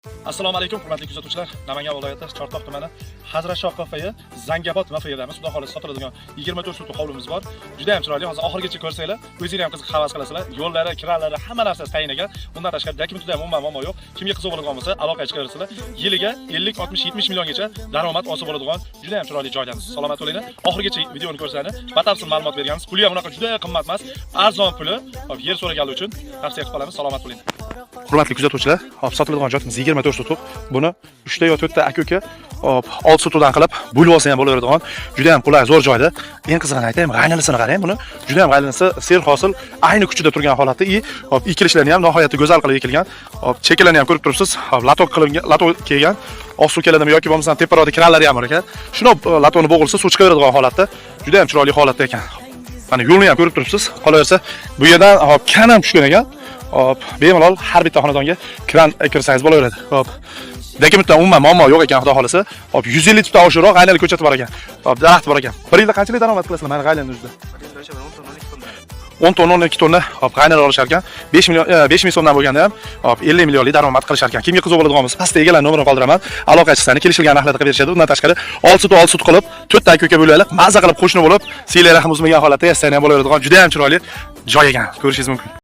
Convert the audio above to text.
Assalomu alaykum, hurmatli kuzatuvchilar. Namangan viloyati Chortoq tumani Hazratshoh kafeyi Zangabod kafeyidamiz. Xudo xohlasa sotiladigan 24 sotuq hovlimiz bor. Juda ham chiroyli. Hozir oxirigacha ko'rsanglar, o'zingizlar ham qiziq havas qilasizlar. Yo'llari, kiralari, hamma narsasi tayin ekan. Bundan tashqari dokumentida ham umuman muammo yo'q. Kimga qiziq bo'ladigan bo'lsa, aloqa chiqaringlar. Yiliga 50, 60, 70 milliongacha daromad olsa bo'ladigan juda ham chiroyli joydamiz. Salomat bo'linglar. Oxirigacha videoni ko'rsanglar, batafsil ma'lumot berganmiz. Puli ham unaqa juda qimmat emas. Arzon puli. Yer so'raganlar uchun tavsiya qilib qolamiz. Salomat bo'ling. Hurmatli kuzatuvchilar, hop sotiladigan joyimiz 24 sotuq. Buni 3 ta yo 4 ta aka-uka hop 6 sotuqdan qilib bo'lib olsa ham bo'laveradigan, juda ham qulay, zo'r joyda. Eng qizig'ini aytayim, g'aynalisini qarang buni. Juda ham g'aynalinsa ser hosil ayni kuchida turgan holatda, hop ekilishlarni ham nihoyatda go'zal qilib ekilgan. Hop cheklarni ham ko'rib turibsiz. Hop latok qilingan, latok kelgan. Oqsuv yoki bo'lmasa teparoqda kanallari ham bor ekan. Shuni latoni bo'g'ilsa suv chiqaveradigan holatda, juda ham chiroyli holatda ekan. Mana yo'lni ham ko'rib turibsiz. Qolaversa, bu yerdan hop kan ham tushgan ekan. Hop, bemalol har bitta xonadonga kran kirsangiz bo'laveradi. Hop. Dokumentdan umuman muammo yo'q ekan, xudo xolasa. Hop, 150 tutdan oshiqroq g'aynali ko'chati bor ekan. Hop, daraxt bor ekan. Bir yilda qanchalik daromad qilasizlar mana g'aylanning o'zida? 10 tonna, 12 tonna hop g'aynalar olishar ekan. 5 ming so'mdan bo'lganda ham hop 50 millionlik daromad qilishar ekan. Kimga qiziq bo'ladigan bo'lsa, pastda egalar nomerini qoldiraman. Aloqa qilsangiz kelishilgan narxlarda qilib berishadi. Undan tashqari 6 sut qilib, 4 ta aka-uka bo'lib, maza qilib qo'shni bo'lib, siylar rahim uzmagan holatda yasayni ham bo'laveradigan juda ham chiroyli joy ekan. Ko'rishingiz mumkin.